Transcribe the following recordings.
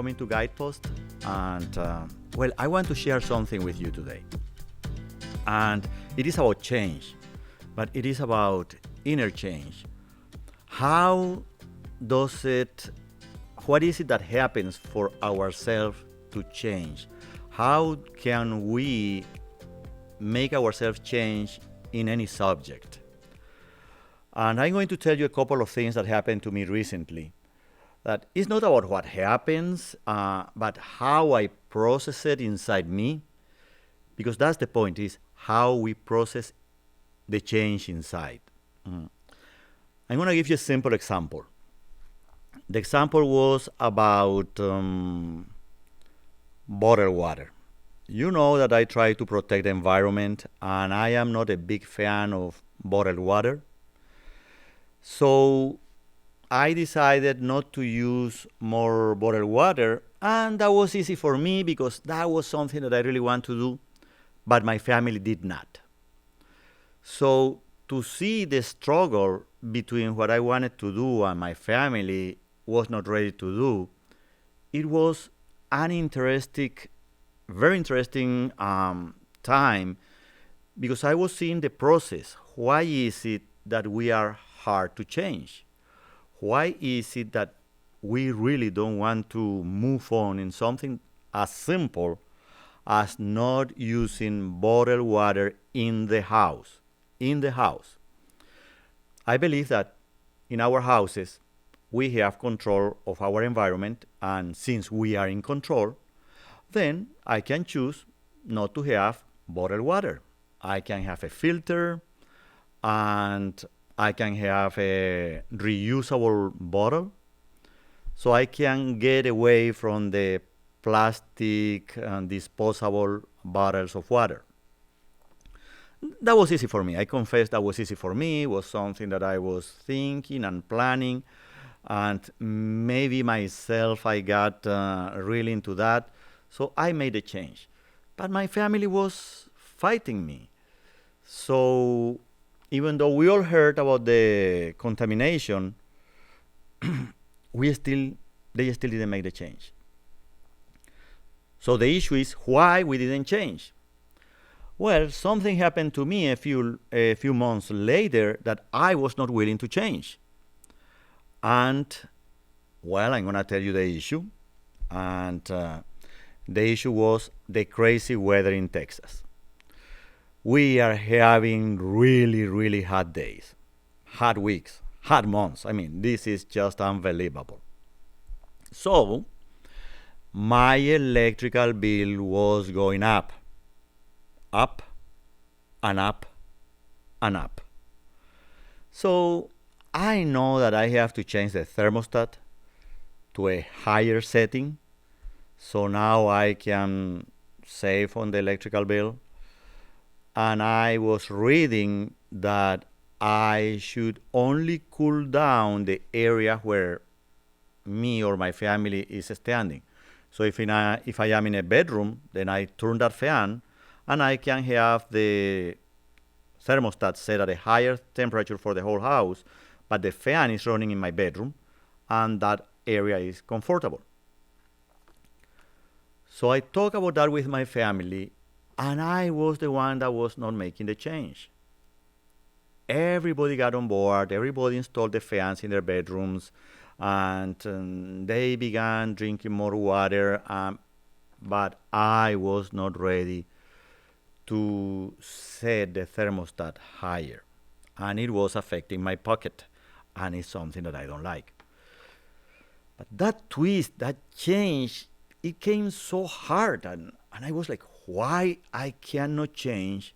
coming to Guidepost, and well, I want to share something with you today. And it is about change, but it is about inner change. How does it, what is it that happens for ourselves to change? How can we make ourselves change in any subject? And I'm going to tell you a couple of things that happened to me recently. That it's not about what happens, but how I process it inside me, because that's the point, is how we process the change inside. I'm going to give you a simple example. The example was about bottled water. You know that I try to protect the environment, and I am not a big fan of bottled water. So I decided not to use more bottled water, and that was easy for me because that was something that I really want to do, but my family did not. So to see the struggle between what I wanted to do and my family was not ready to do, it was an very interesting time, because I was seeing the process. Why is it that we are hard to change? Why is it that we really don't want to move on in something as simple as not using bottled water in the house? In the house. I believe that in our houses, we have control of our environment, and since we are in control, then I can choose not to have bottled water. I can have a filter, and I can have a reusable bottle, so I can get away from the plastic and disposable bottles of water. That was easy for me. I confess that was easy for me. It was something that I was thinking and planning, and maybe myself I got really into that, so I made a change. But my family was fighting me. So even though we all heard about the contamination, they still didn't make the change. So the issue is why we didn't change. Well, something happened to me a few months later that I was not willing to change. And well, I'm going to tell you the issue. And the issue was the crazy weather in Texas. We are having really, really hot days, hot weeks, hot months. I mean, this is just unbelievable. So my electrical bill was going up and up and up. So I know that I have to change the thermostat to a higher setting, so now I can save on the electrical bill. And I was reading that I should only cool down the area where me or my family is standing. So if I am in a bedroom, then I turn that fan, and I can have the thermostat set at a higher temperature for the whole house, but the fan is running in my bedroom, and that area is comfortable. So I talked about that with my family, and I was the one that was not making the change. Everybody got on board, everybody installed the fans in their bedrooms, and they began drinking more water, but I was not ready to set the thermostat higher, and it was affecting my pocket, and it's something that I don't like. But that twist, that change, it came so hard, and I was like, why I cannot change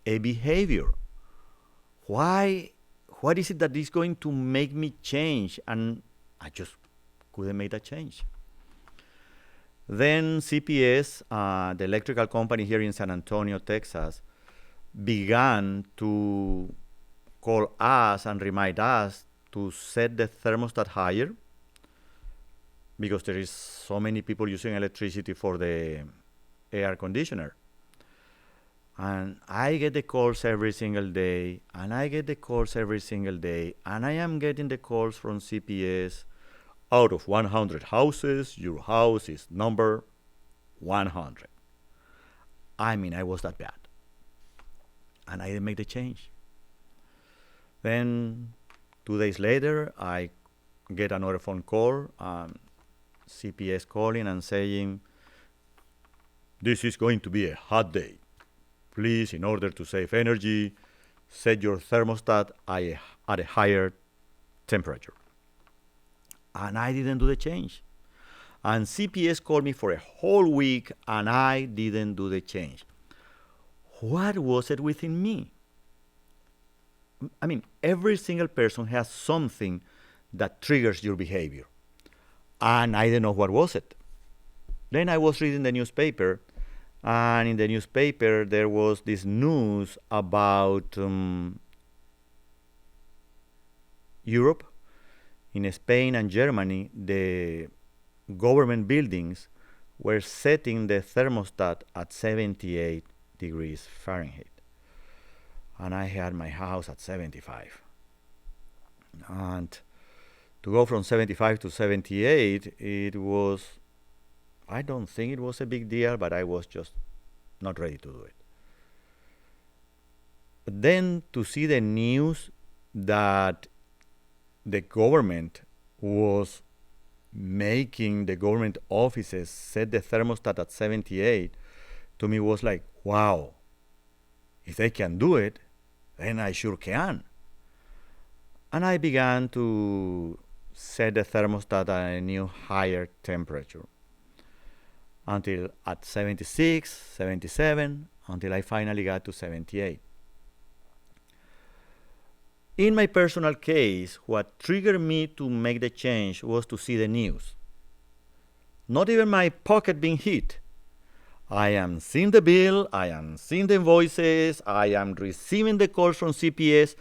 a behavior? Why? What is it that is going to make me change? And I just couldn't make that change. Then CPS, the electrical company here in San Antonio, Texas, began to call us and remind us to set the thermostat higher, because there is so many people using electricity for the air conditioner. And I get the calls every single day, and I get the calls every single day, and I am getting the calls from CPS out of 100 houses, your house is number 100. I mean, I was that bad. And I didn't make the change. Then 2 days later, I get another phone call, CPS calling and saying, this is going to be a hot day. Please, in order to save energy, set your thermostat at a higher temperature. And I didn't do the change. And CPS called me for a whole week and I didn't do the change. What was it within me? I mean, every single person has something that triggers your behavior. And I didn't know what was it. Then I was reading the newspaper, and in the newspaper there was this news about Europe. In Spain and Germany, the government buildings were setting the thermostat at 78 degrees Fahrenheit. And I had my house at 75. And to go from 75 to 78, it was, I don't think it was a big deal, but I was just not ready to do it. But then to see the news that the government was making the government offices set the thermostat at 78, to me was like, wow, if they can do it, then I sure can. And I began to set the thermostat at a new higher temperature until at 76, 77, until I finally got to 78. In my personal case, what triggered me to make the change was to see the news. Not even my pocket being hit. I am seeing the bill, I am seeing the invoices, I am receiving the calls from CPS,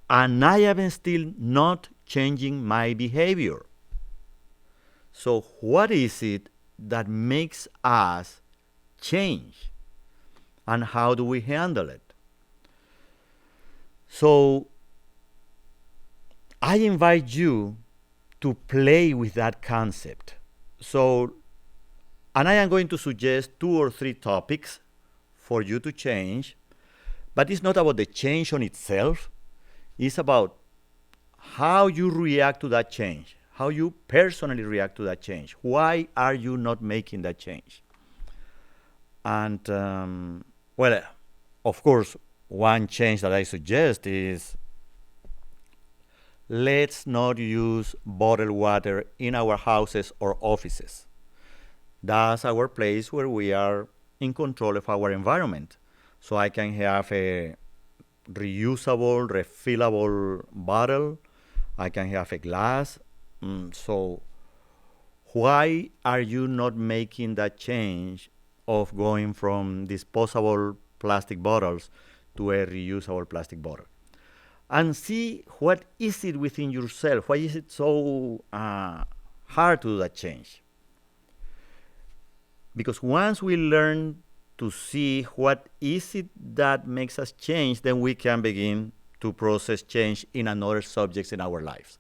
and I am still not changing my behavior. So what is it that makes us change? And how do we handle it? So I invite you to play with that concept. And I am going to suggest 2 or 3 topics for you to change, but it's not about the change on itself. It's about how you react to that change, how you personally react to that change. Why are you not making that change? And, well, of course, one change that I suggest is let's not use bottled water in our houses or offices. That's our place where we are in control of our environment. So I can have a reusable, refillable bottle. I can have a glass. So why are you not making that change of going from disposable plastic bottles to a reusable plastic bottle? And see what is it within yourself. Why is it so hard to do that change? Because once we learn to see what is it that makes us change, then we can begin to process change in another subjects in our lives.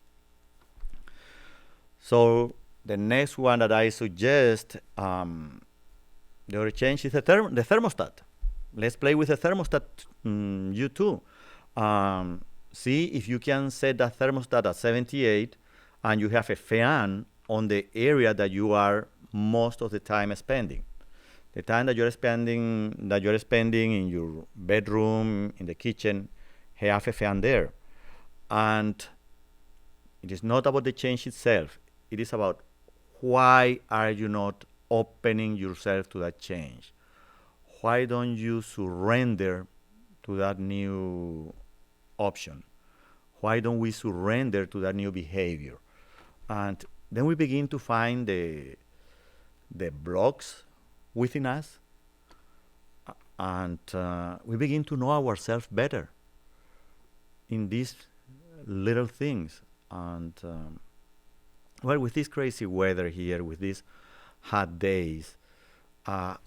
So the next one that I suggest, the other change is the thermostat. Let's play with the thermostat, you too. See if you can set that thermostat at 78 and you have a fan on the area that you are most of the time spending. The time that you're spending in your bedroom, in the kitchen, have a fan there. And it is not about the change itself. It is about why are you not opening yourself to that change? Why don't you surrender to that new option? Why don't we surrender to that new behavior? And then we begin to find the blocks within us, and we begin to know ourselves better in these little things. And well, with this crazy weather here, with these hot days, I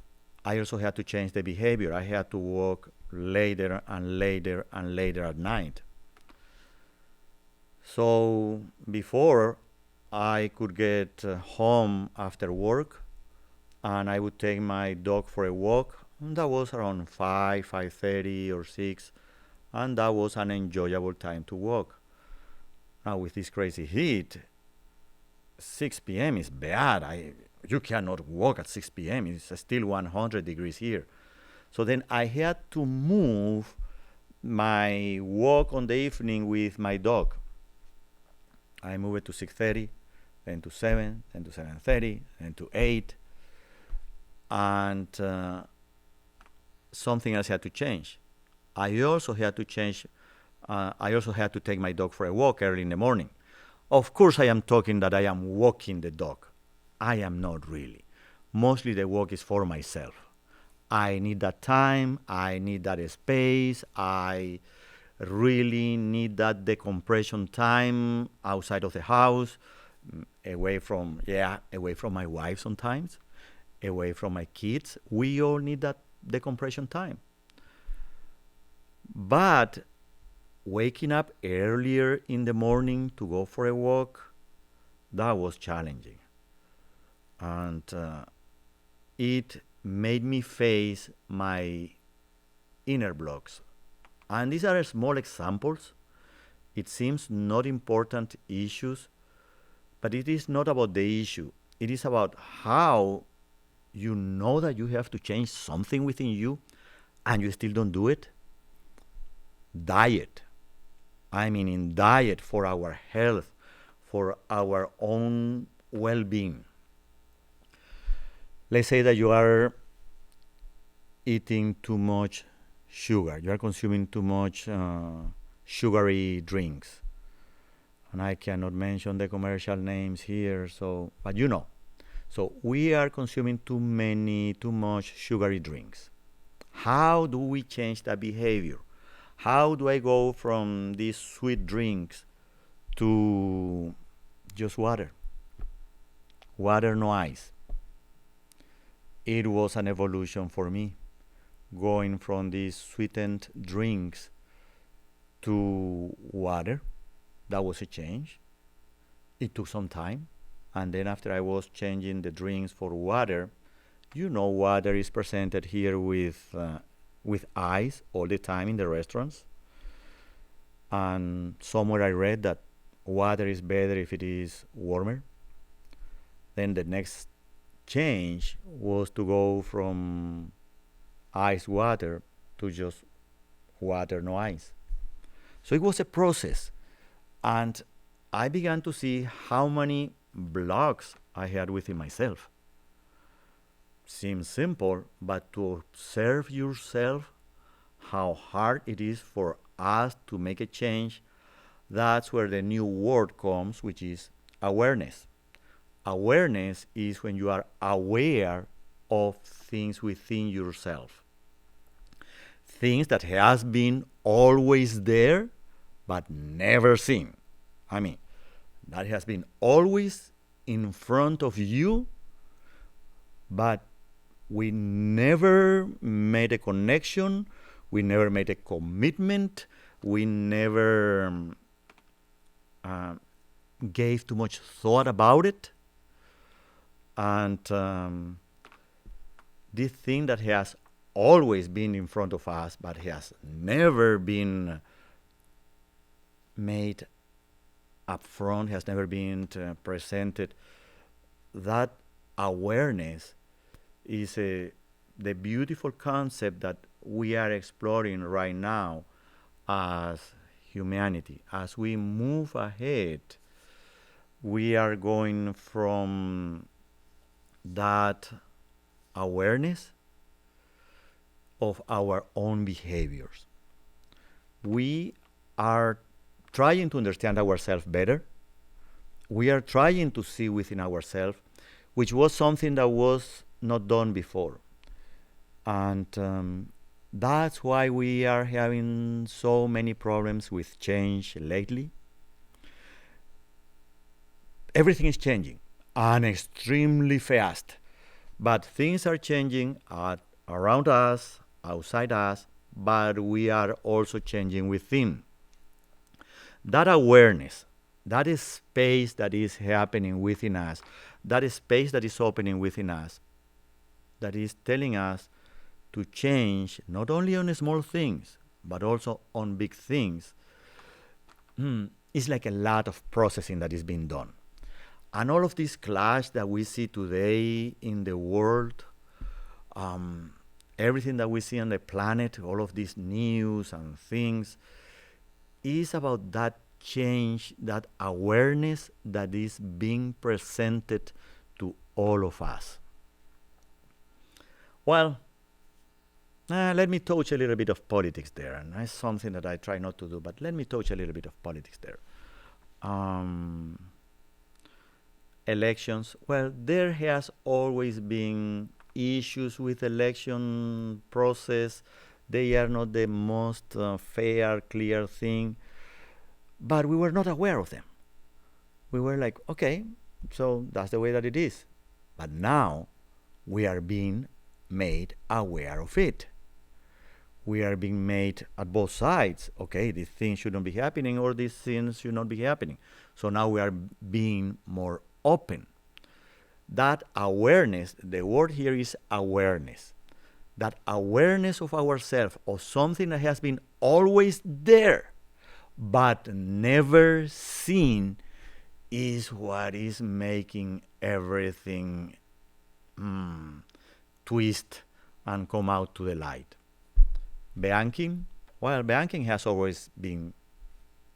also had to change the behavior. I had to walk later and later and later at night. So before, I could get home after work and I would take my dog for a walk. And that was around 5, 5:30 or 6, and that was an enjoyable time to walk. Now with this crazy heat, 6 p.m. is bad. You cannot walk at 6 p.m. It's still 100 degrees here. So then I had to move my walk on the evening with my dog. I moved it to 6:30, then to 7, then to 7:30, then to 8, and something else had to change. I also had to change. I also had to take my dog for a walk early in the morning. Of course, I am talking that I am walking the dog. I am not really. Mostly the walk is for myself. I need that time. I need that space. I really need that decompression time outside of the house, away from my wife sometimes, away from my kids. We all need that decompression time. But waking up earlier in the morning to go for a walk, that was challenging. And it made me face my inner blocks. And these are small examples. It seems not important issues, but it is not about the issue. It is about how you know that you have to change something within you and you still don't do it. Diet. I mean, in diet for our health, for our own well-being. Let's say that you are eating too much sugar. You are consuming too much sugary drinks. And I cannot mention the commercial names here, but you know. So we are consuming too much sugary drinks. How do we change that behavior? How do I go from these sweet drinks to just water? Water, no ice. It was an evolution for me, going from these sweetened drinks to water. That was a change. It took some time. And then after I was changing the drinks for water, water is presented here with ice all the time in the restaurants. And somewhere I read that water is better if it is warmer. Then the next change was to go from ice water to just water, no ice. So it was a process. And I began to see how many blocks I had within myself. Seems simple, but to observe yourself, how hard it is for us to make a change, that's where the new word comes, which is awareness. Awareness is when you are aware of things within yourself. Things that has been always there, but never seen. I mean, that has been always in front of you, but we never made a connection, we never made a commitment, we never gave too much thought about it. And this thing that has always been in front of us, but has never been made up front, has never been presented, that awareness is the beautiful concept that we are exploring right now as humanity. As we move ahead, we are going from that awareness of our own behaviors. We are trying to understand ourselves better. We are trying to see within ourselves, which was something that was not done before. And that's why we are having so many problems with change lately. Everything is changing and extremely fast. But things are changing around us, outside us, but we are also changing within. That awareness that is space that is happening within us, that is space that is opening within us, that is telling us to change not only on small things, but also on big things. It's like a lot of processing that is being done. And all of this clash that we see today in the world, everything that we see on the planet, all of these news and things, is about that change, that awareness that is being presented to all of us. Well, let me touch a little bit of politics there, and that's something that I try not to do, but let me touch a little bit of politics there. Elections, well, there has always been issues with election process. They are not the most fair, clear thing, but we were not aware of them. We were like, okay, so that's the way that it is. But now we are being made aware of it. We are being made at both sides. Okay, these things shouldn't be happening, or these things should not be happening. So now we are being more open. That awareness, the word here is awareness. That awareness of ourselves, of something that has been always there, but never seen, is what is making everything twist and come out to the light. Banking, well, banking has always been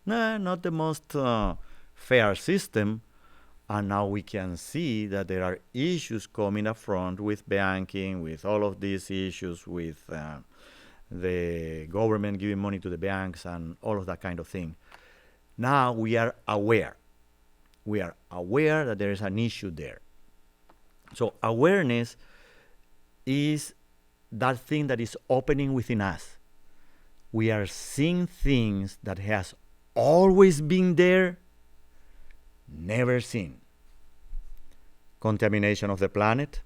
not the most fair system, and now we can see that there are issues coming up front with banking, with all of these issues with the government giving money to the banks and all of that kind of thing. Now we are aware. We are aware that there is an issue there. So awareness is that thing that is opening within us. We are seeing things that has always been there, never seen. Contamination of the planet,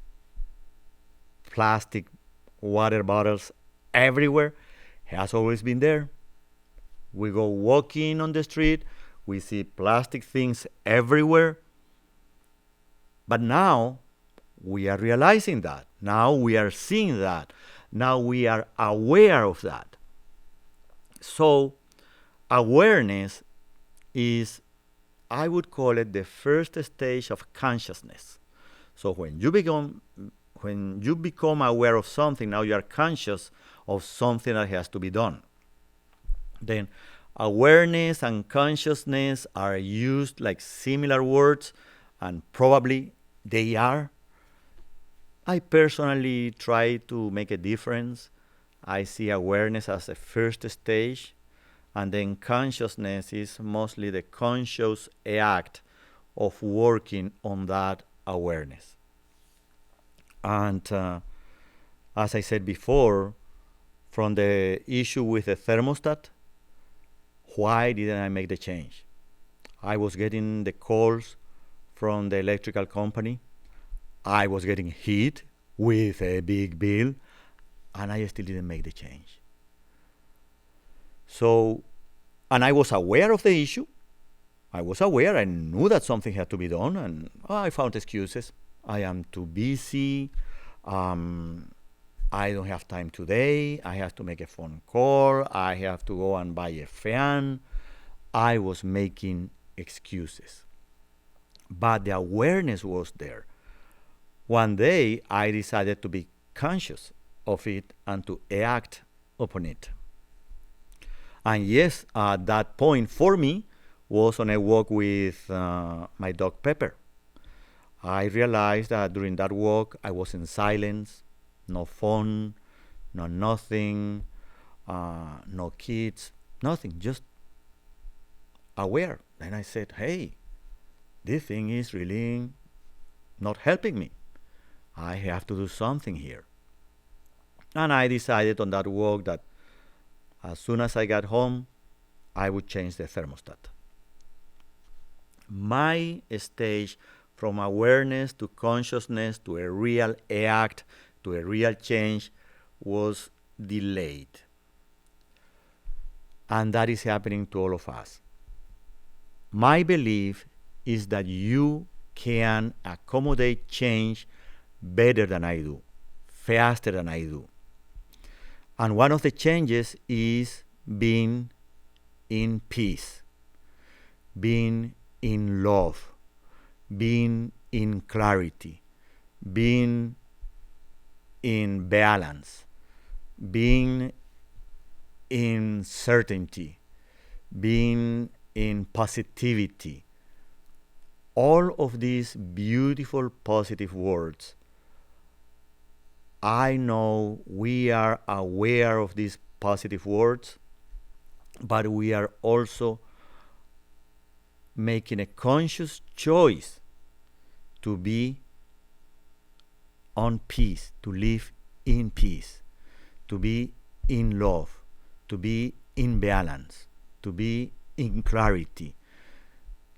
plastic water bottles everywhere, has always been there. We go walking on the street, we see plastic things everywhere. But now we are realizing that. Now we are seeing that. Now we are aware of that. So awareness is, I would call it, the first stage of consciousness. So when you become aware of something, now you are conscious of something that has to be done. Then awareness and consciousness are used like similar words, and probably they are. I personally try to make a difference. I see awareness as a first stage, and then consciousness is mostly the conscious act of working on that awareness. And as I said before, from the issue with the thermostat, why didn't I make the change? I was getting the calls from the electrical company. I was getting hit with a big bill, and I still didn't make the change. So, and I was aware of the issue. I was aware. I knew that something had to be done, and I found excuses. I am too busy. I don't have time today. I have to make a phone call. I have to go and buy a fan. I was making excuses. But the awareness was there. One day, I decided to be conscious of it and to act upon it. And yes, at that point for me was on a walk with my dog Pepper. I realized that during that walk I was in silence, no phone, no nothing, no kids, nothing, just aware. Then I said, hey, this thing is really not helping me. I have to do something here. And I decided on that walk that as soon as I got home, I would change the thermostat. My stage from awareness to consciousness to a real act to a real change was delayed. And that is happening to all of us. my belief is that you can accommodate change better than I do, faster than I do. And one of the changes is being in peace, being in love, being in clarity, being in balance, being in certainty, being in positivity. All of these beautiful positive words, I know we are aware of these positive words, but we are also making a conscious choice to be on peace, to live in peace, to be in love, to be in balance, to be in clarity,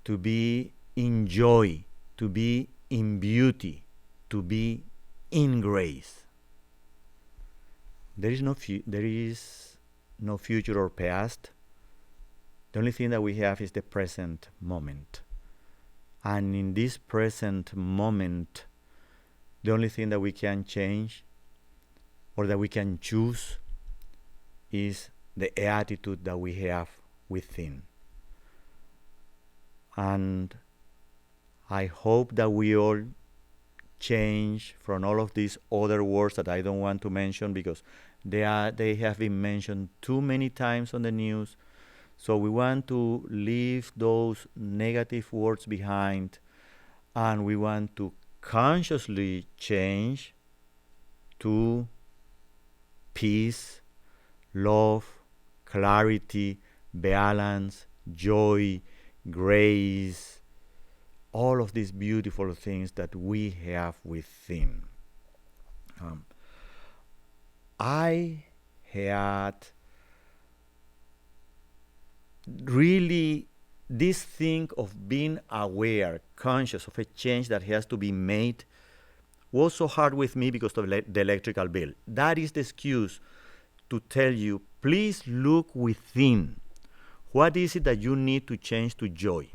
to be in joy, to be in beauty, to be in grace. There is no future or past. The only thing that we have is the present moment. And in this present moment, the only thing that we can change or that we can choose is the attitude that we have within. And I hope that we all change from all of these other words that I don't want to mention because they have been mentioned too many times on the news. So we want to leave those negative words behind, and we want to consciously change to peace, love, clarity, balance, joy, grace, all of these beautiful things that we have within. I had really this thing of being aware, conscious of a change that has to be made was so hard with me because of the electrical bill. That is the excuse to tell you, please look within. What is it that you need to change to joy?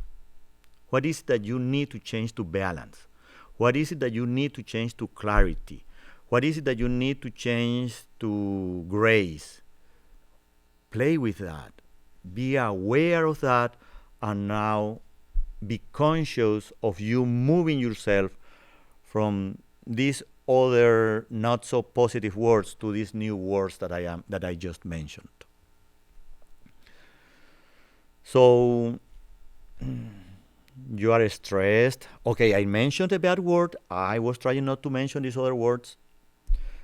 What is it that you need to change to balance? What is it that you need to change to clarity? What is it that you need to change to grace? Play with that. Be aware of that, and now be conscious of you moving yourself from these other not so positive words to these new words that I just mentioned. So you are stressed. Okay, I mentioned a bad word. I was trying not to mention these other words.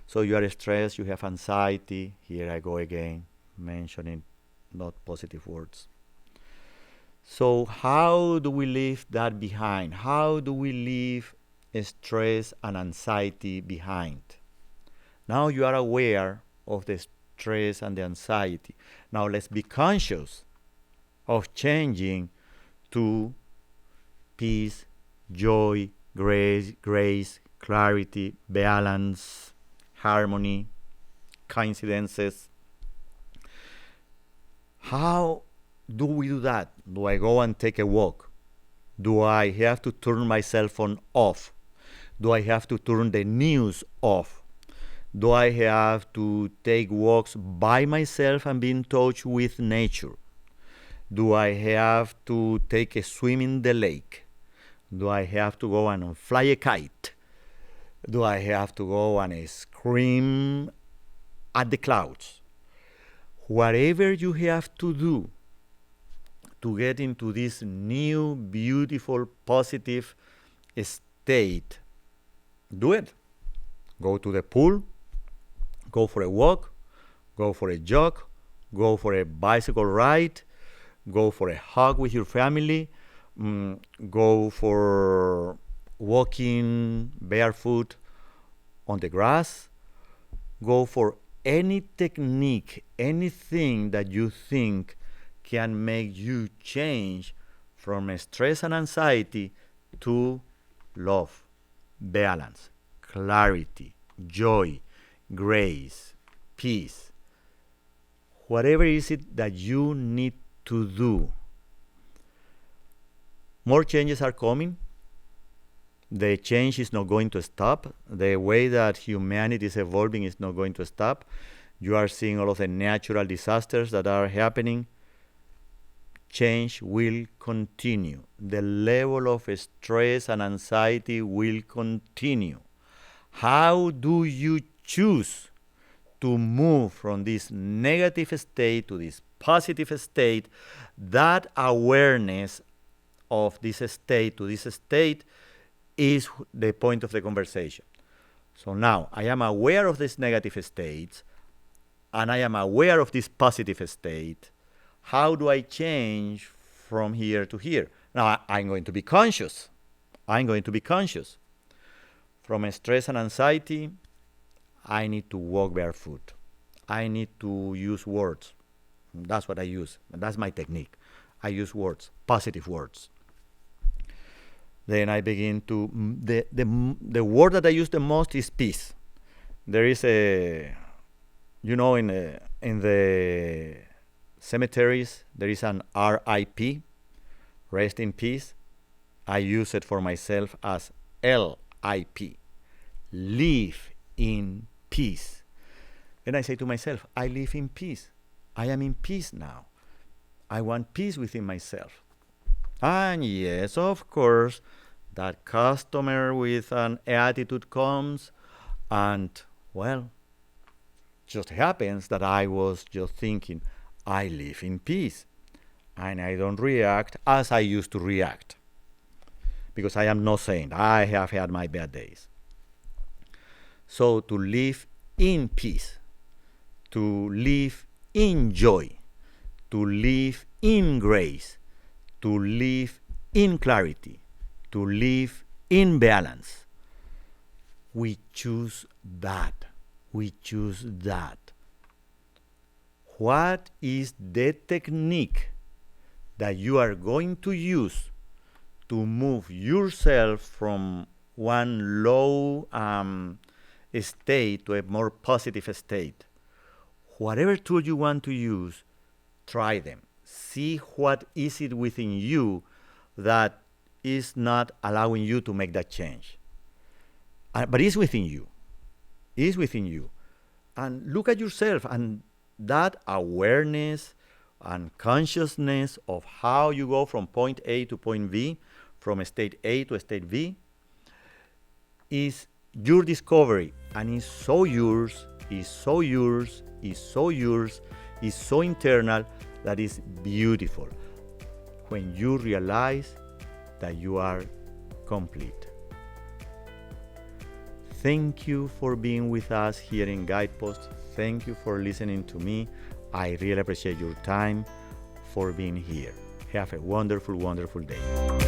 So you are stressed, you have anxiety. Here I go again, mentioning not positive words. So how do we leave that behind? How do we leave stress and anxiety behind? Now you are aware of the stress and the anxiety. Now let's be conscious of changing to peace, joy, grace, clarity, balance, harmony, coincidences. How do we do that? Do I go and take a walk? Do I have to turn my cell phone off? Do I have to turn the news off? Do I have to take walks by myself and be in touch with nature? Do I have to take a swim in the lake? Do I have to go and fly a kite? Do I have to go and scream at the clouds? Whatever you have to do to get into this new, beautiful, positive state, do it. Go to the pool, go for a walk, go for a jog, go for a bicycle ride, go for a hug with your family, go for walking barefoot on the grass, go for any technique, anything that you think can make you change from stress and anxiety to love, balance, clarity, joy, grace, peace. Whatever is it that you need to do, More changes are coming. The change is not going to stop. The way that humanity is evolving is not going to stop. You are seeing all of the natural disasters that are happening. Change will continue. The level of stress and anxiety will continue. How do you choose to move from this negative state to this positive state? That awareness of this state to this state is the point of the conversation. So now I am aware of these negative states and I am aware of this positive state. How do I change from here to here? Now I'm going to be conscious. I'm going to be conscious. From stress and anxiety, I need to walk barefoot. I need to use words. That's what I use. That's my technique. I use words, positive words. Then I begin to, the word that I use the most is peace. There is a, in the cemeteries, there is an RIP, rest in peace. I use it for myself as LIP, live in peace. And I say to myself, I live in peace. I am in peace now. I want peace within myself. And yes, of course, that customer with an attitude comes and, well, just happens that I was just thinking, I live in peace. And I don't react as I used to react. Because I am not saying I have had my bad days. So to live in peace, to live in joy, to live in grace, to live in clarity, to live in balance. We choose that. We choose that. What is the technique that you are going to use to move yourself from one low state to a more positive state? Whatever tool you want to use, try them. See what is it within you that is not allowing you to make that change. But it's within you. It's within you. And look at yourself and that awareness and consciousness of how you go from point A to point B, from state A to state B, is your discovery. And it's so yours, is so yours, is so yours, is so internal that is beautiful. When you realize that you are complete. Thank you for being with us here in Guidepost. Thank you for listening to me. I really appreciate your time for being here. Have a wonderful, wonderful day.